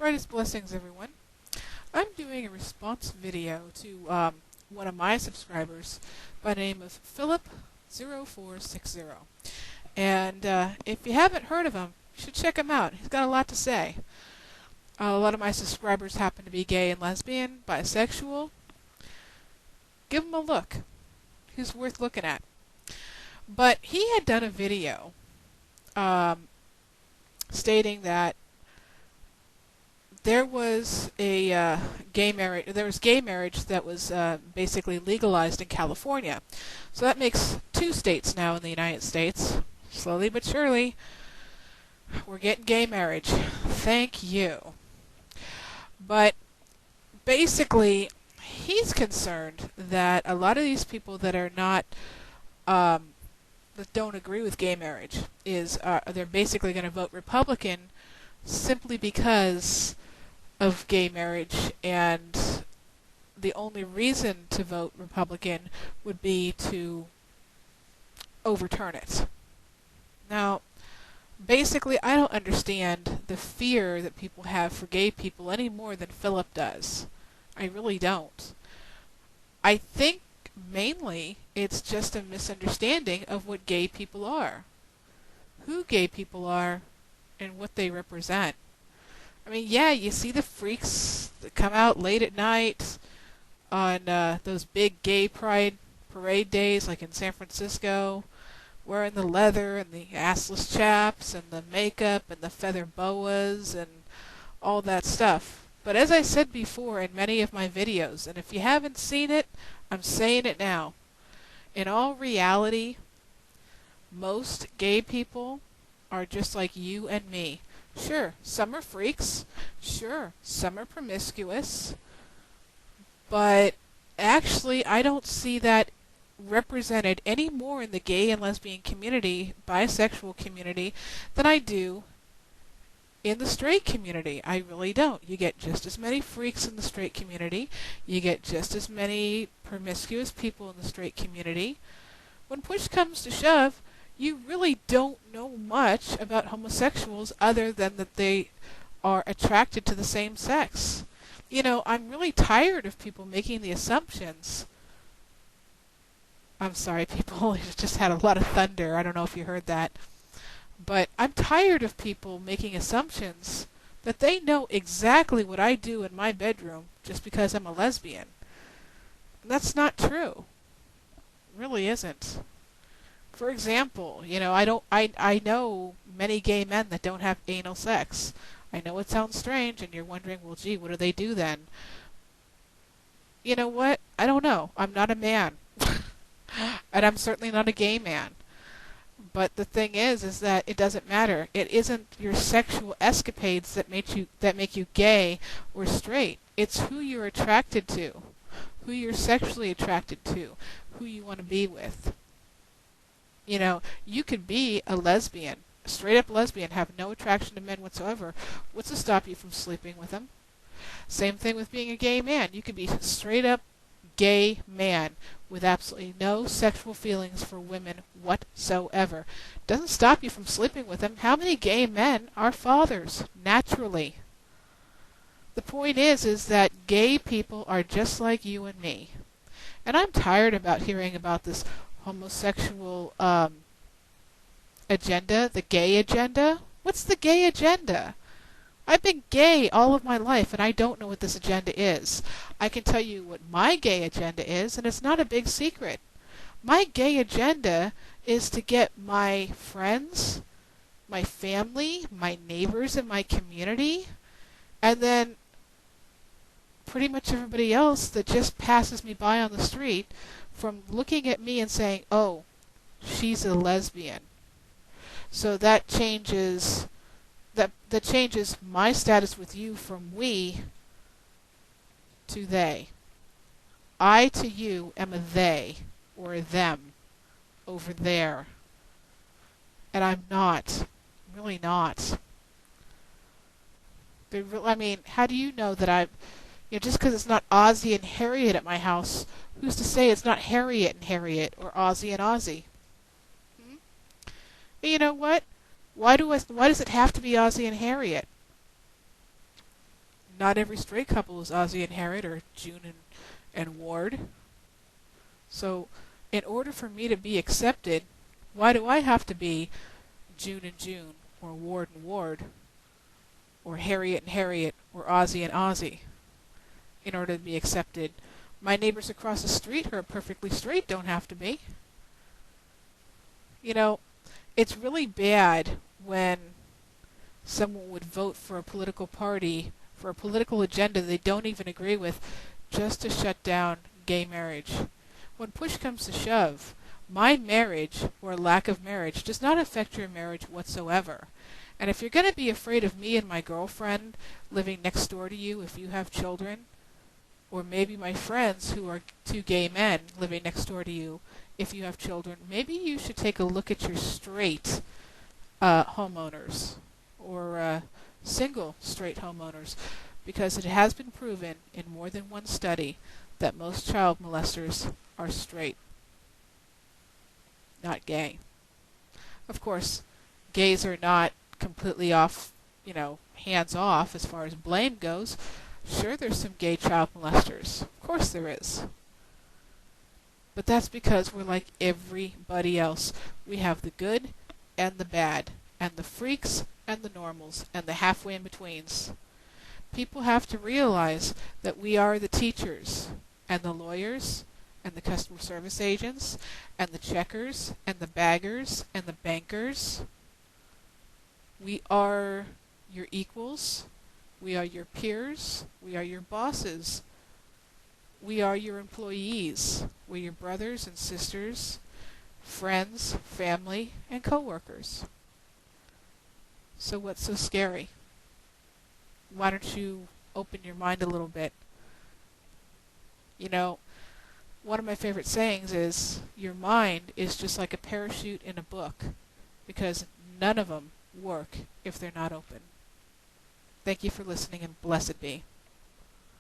Brightest blessings, everyone. I'm doing a response video to one of my subscribers by the name of Philip0460. And if you haven't heard of him, you should check him out. He's got a lot to say. A lot of my subscribers happen to be gay and lesbian, bisexual. Give him a look. He's worth looking at. But he had done a video stating that there was a gay marriage. There was gay marriage that was basically legalized in California. So that makes 2 states now in the United States. Slowly but surely, we're getting gay marriage. Thank you. But basically, he's concerned that a lot of these people that are not that don't agree with gay marriage they're basically going to vote Republican simply because of gay marriage, and the only reason to vote Republican would be to overturn it. Now, basically, I don't understand the fear that people have for gay people any more than Philip does. I really don't. I think mainly it's just a misunderstanding of what gay people are, who gay people are, and what they represent. I mean, yeah, you see the freaks that come out late at night on those big gay pride parade days, like in San Francisco, wearing the leather and the assless chaps and the makeup and the feather boas and all that stuff. But as I said before in many of my videos, and if you haven't seen it, I'm saying it now. In all reality, most gay people are just like you and me. Sure, some are freaks. Sure, some are promiscuous. But actually, I don't see that represented any more in the gay and lesbian community, bisexual community, than I do in the straight community. I really don't. You get just as many freaks in the straight community. You get just as many promiscuous people in the straight community. When push comes to shove, you really don't know much about homosexuals other than that they are attracted to the same sex. You know, I'm really tired of people making the assumptions. I'm sorry, people, it just had a lot of thunder. I don't know if you heard that. But I'm tired of people making assumptions that they know exactly what I do in my bedroom just because I'm a lesbian. And that's not true. It really isn't. For example, you know, I know many gay men that don't have anal sex. I know it sounds strange, and you're wondering, well, gee, what do they do then? You know what? I don't know. I'm not a man. And I'm certainly not a gay man. But the thing is that it doesn't matter. It isn't your sexual escapades that make you gay or straight. It's who you're attracted to, who you're sexually attracted to, who you want to be with. You know, you could be a lesbian, a straight-up lesbian, have no attraction to men whatsoever. What's to stop you from sleeping with them? Same thing with being a gay man. You could be a straight-up gay man with absolutely no sexual feelings for women whatsoever. Doesn't stop you from sleeping with them. How many gay men are fathers, naturally? The point is that gay people are just like you and me. And I'm tired about hearing about this homosexual agenda, the gay agenda. What's the gay agenda? I've been gay all of my life, and I don't know what this agenda is. I can tell you what my gay agenda is, and it's not a big secret. My gay agenda is to get my friends, my family, my neighbors in my community, and then pretty much everybody else that just passes me by on the street from looking at me and saying, oh, she's a lesbian. So that changes my status with you from we to they. I to you am a they or a them over there. And I'm not. I'm really not. I mean, how do you know that I'm... You know, just because it's not Ozzy and Harriet at my house, who's to say it's not Harriet and Harriet or Ozzy and Ozzy? You know what? Why does it have to be Ozzy and Harriet? not every straight couple is Ozzy and Harriet or June and Ward. So in order for me to be accepted, why do I have to be June and June, or Ward and Ward, or Harriet and Harriet, or Ozzy and Ozzy, in order to be accepted? My neighbors across the street who are perfectly straight don't have to be. You know, it's really bad when someone would vote for a political party, for a political agenda they don't even agree with, just to shut down gay marriage. When push comes to shove, my marriage or lack of marriage does not affect your marriage whatsoever. And if you're going to be afraid of me and my girlfriend living next door to you if you have children, or maybe my friends who are two gay men living next door to you if you have children, maybe you should take a look at your straight homeowners, or single straight homeowners, because it has been proven in more than one study that most child molesters are straight, not gay. Of course, gays are not completely off, hands off as far as blame goes. Sure, there's some gay child molesters. Of course there is. But that's because we're like everybody else. We have the good and the bad, and the freaks and the normals, and the halfway in betweens. People have to realize that we are the teachers, and the lawyers, and the customer service agents, and the checkers, and the baggers, and the bankers. We are your equals. We are your peers. We are your bosses. We are your employees. We're your brothers and sisters, friends, family, and coworkers. So what's so scary? Why don't you open your mind a little bit? One of my favorite sayings is, your mind is just like a parachute in a book, because none of them work if they're not open. Thank you for listening, and blessed be.